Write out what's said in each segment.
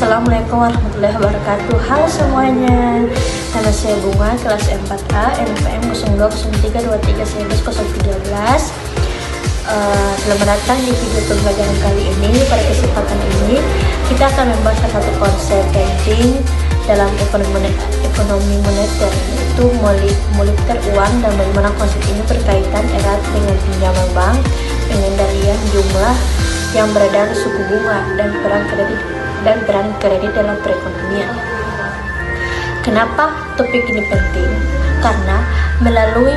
Assalamualaikum warahmatullahi wabarakatuh. Halo semuanya, nama saya Bunga, kelas 4A, NPM 0203231113. Selamat datang di video pembelajaran kali ini. Pada kesempatan ini kita akan membahas satu konsep penting dalam ekonomi moneter, yaitu moneter uang, dan bagaimana konsep ini berkaitan erat dengan pinjaman bank, pengendalian jumlah yang beredar, suku bunga, dan peran kredit dalam perekonomian. Kenapa topik ini penting? Karena melalui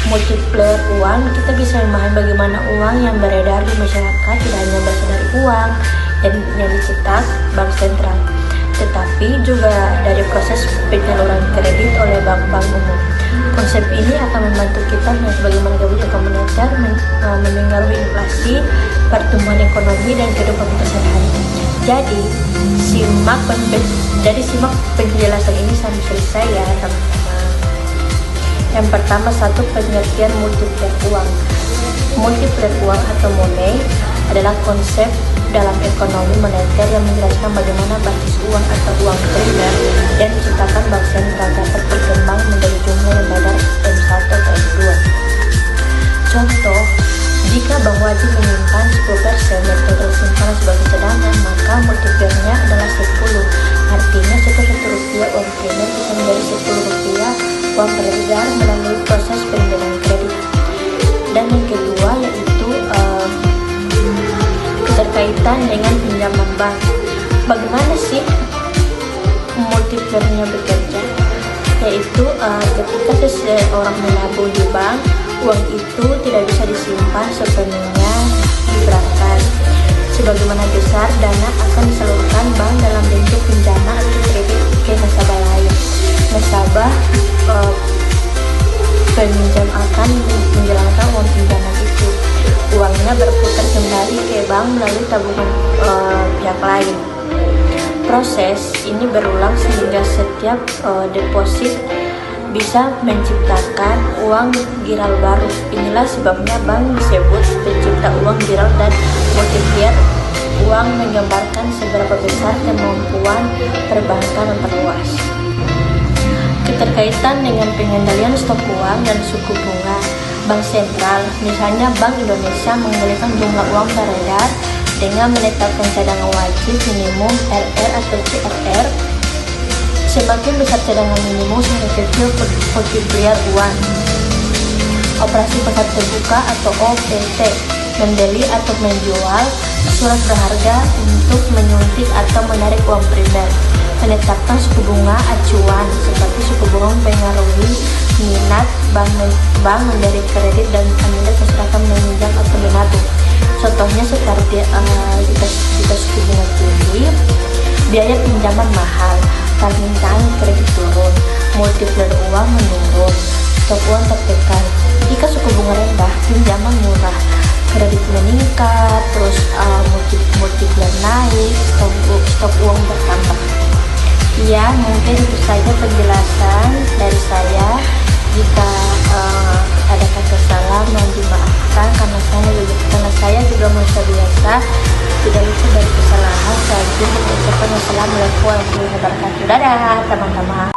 multiplier uang kita bisa memahami bagaimana uang yang beredar di masyarakat tidak hanya berasal dari uang yang dicetak bank sentral, tetapi juga dari proses penyaluran kredit oleh bank-bank umum. Konsep ini akan membantu kita melihat bagaimana kebijakan moneter memengaruhi inflasi, pertumbuhan ekonomi, dan kehidupan kita sehari-hari. Jadi simak penjelasan ini sampai selesai ya teman-teman. Yang pertama, pengertian multiplier uang. Multiplier uang atau money adalah konsep dalam ekonomi moneter yang menjelaskan bagaimana basis uang atau uang beredar yang diciptakan bank sentral dapat berkembang menjadi jumlah yang beredar M1 atau M2. Contoh, jika bank wajib menyimpan 10% dari total simpanan sebagai cadangan, maka multipliernya adalah 10. Artinya setiap Rp1 uang primer bisa menjadi Rp10 uang beredar melalui proses pengendalian kredit. Dan yang kedua yaitu keterkaitan dengan pinjaman bank. Bagaimana sih multipliernya bekerja? Yaitu ketika seseorang menabung di bank, uang itu tidak bisa disimpan sepenuhnya di berangkas. Sebagaimana besar dana akan disalurkan bank dalam bentuk pinjaman atau kredit ke nasabah lain. Nasabah peminjam akan menjalankan uang pinjaman itu. Uangnya berputar kembali ke bank melalui tabungan pihak lain. Proses ini berulang sehingga setiap deposit bisa menciptakan uang giral baru. Inilah sebabnya bank disebut pencipta uang giral, dan multiplier uang menggambarkan seberapa besar kemampuan perbankan memperluas. Keterkaitan dengan pengendalian stok uang dan suku bunga. Bank sentral, misalnya Bank Indonesia, mengendalikan jumlah uang beredar dengan menetapkan cadangan wajib minimum RR atau CRR. Semakin besar cadangan minimum, semakin kecil multiplier uang. Operasi pasar terbuka atau OPT, membeli atau menjual surat berharga untuk menyuntik atau menarik uang primer. Menetapkan suku bunga acuan, seperti suku bunga mempengaruhi minat bank memberi kredit dan minat masyarakat meminjam atau menabung. Contohnya seperti jika suku bunga tinggi, biaya pinjaman mahal, permintaan kredit turun, multiplier uang menurun, stok uang tertekan. Jika suku bunga rendah, pinjaman murah, kredit meningkat, terus multiplier naik, stok uang bertambah. Ya, mungkin itu saja penjelasan dari saya. Jika ada kata salah, mohon dimaafkan karena saya juga manusia biasa, tidak lupa dari kesalahan. Saya mengucapkan wassalamualaikum warahmatullahi wabarakatuh. Dadah teman-teman.